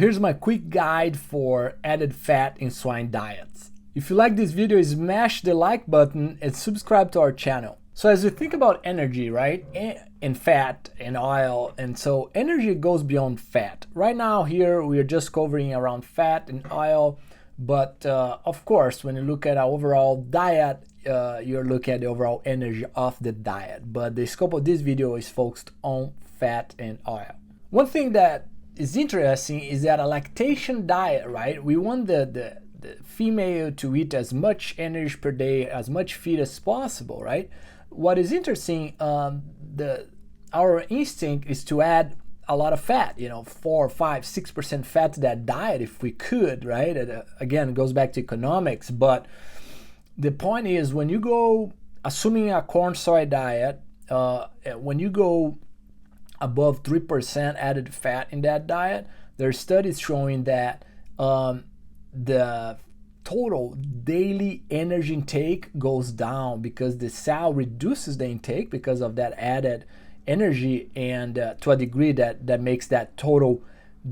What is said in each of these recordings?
Here's my quick guide for added fat in swine diets. If you like this video, smash the like button and subscribe to our channel. So as we think about energy, right, and fat and oil, and so energy goes beyond fat. Right now here we are just covering around fat and oil, but of course when you look at our overall diet, you're looking at the overall energy of the diet. But the scope of this video is focused on fat and oil. One thing that is interesting is that a lactation diet, right? We want the female to eat as much energy per day, as much feed as possible, right? What is interesting, our instinct is to add a lot of fat, 4, 5, 6% fat to that diet if we could, right? Again, it goes back to economics, but the point is when you go, assuming a corn soy diet, when you go above 3% added fat in that diet, there are studies showing that the total daily energy intake goes down because the sow reduces the intake because of that added energy, and to a degree that makes that total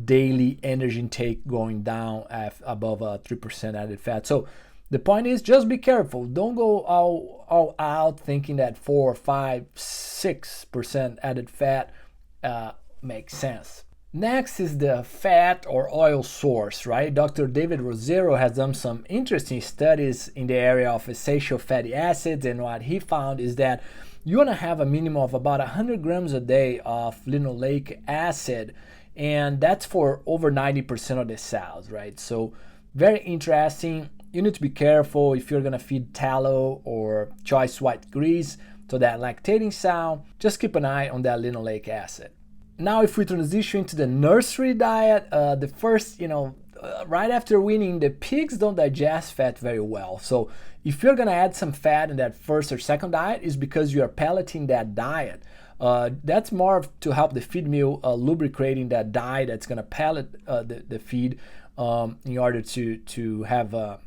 daily energy intake going down above 3% added fat. So the point is, just be careful. Don't go all out thinking that 4, 5, 6% added fat makes sense. Next is the fat or oil source, right? Dr. David Rosero has done some interesting studies in the area of essential fatty acids, and what he found is that you want to have a minimum of about 100 grams a day of linoleic acid, and that's for over 90% of the sows, right? So very interesting. You need to be careful if you're going to feed tallow or choice white grease to that lactating sow. Just keep an eye on that linoleic acid. Now, if we transition to the nursery diet, the first, right after weaning, the pigs don't digest fat very well. So if you're gonna add some fat in that first or second diet, is because you are pelleting that diet. That's more to help the feed mill lubricating that diet that's gonna pellet the feed in order to have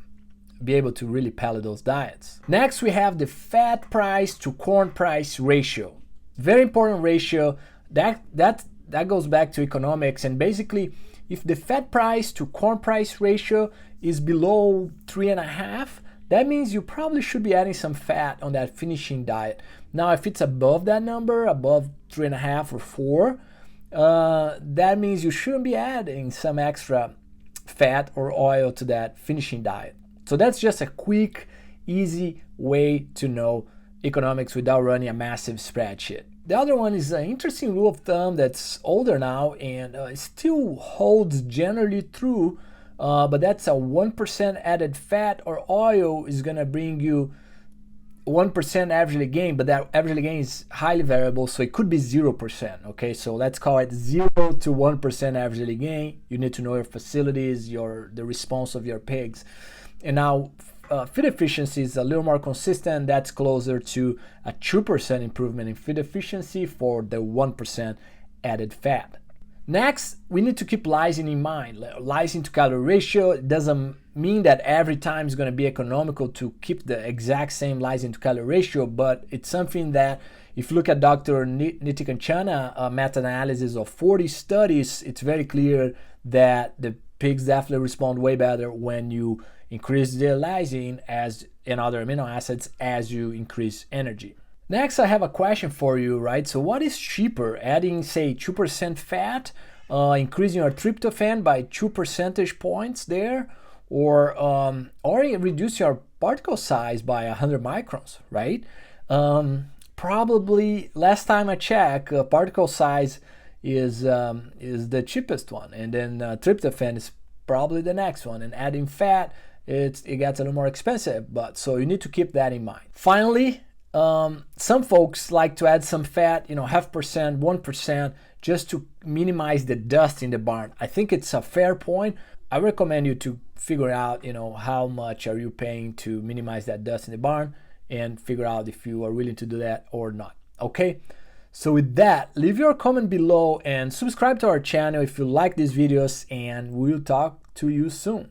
be able to really pellet those diets. Next, we have the fat price to corn price ratio. Very important ratio. That goes back to economics, and basically if the fat price to corn price ratio is below 3.5, that means you probably should be adding some fat on that finishing diet. Now if it's above that number, above 3.5 or 4, that means you shouldn't be adding some extra fat or oil to that finishing diet. So that's just a quick, easy way to know economics without running a massive spreadsheet. The other one is an interesting rule of thumb that's older now and still holds generally true, but that's a 1% added fat or oil is going to bring you 1% average gain, but that average gain is highly variable, so it could be 0%, okay? So let's call it 0 to 1% average gain. You need to know your facilities, the response of your pigs. And now feed efficiency is a little more consistent. That's closer to a 2% improvement in feed efficiency for the 1% added fat. Next, we need to keep lysine in mind. Lysine to calorie ratio doesn't mean that every time is going to be economical to keep the exact same lysine to calorie ratio, but it's something that if you look at Dr. Nitikanchana meta-analysis of 40 studies, it's very clear that the pigs definitely respond way better when you increase the lysine and other amino acids as you increase energy. Next, I have a question for you, right? So what is cheaper, adding say 2% fat, increasing your tryptophan by 2 percentage points there, or reduce your particle size by 100 microns, right? Probably last time I checked, particle size is the cheapest one, and then tryptophan is probably the next one, and adding fat, it gets a little more expensive, but so you need to keep that in mind. Finally, some folks like to add some fat, 0.5%, 1%, just to minimize the dust in the barn. I think it's a fair point. I recommend you to figure out, how much are you paying to minimize that dust in the barn, and figure out if you are willing to do that or not. Okay? So with that, leave your comment below and subscribe to our channel if you like these videos, and we'll talk to you soon.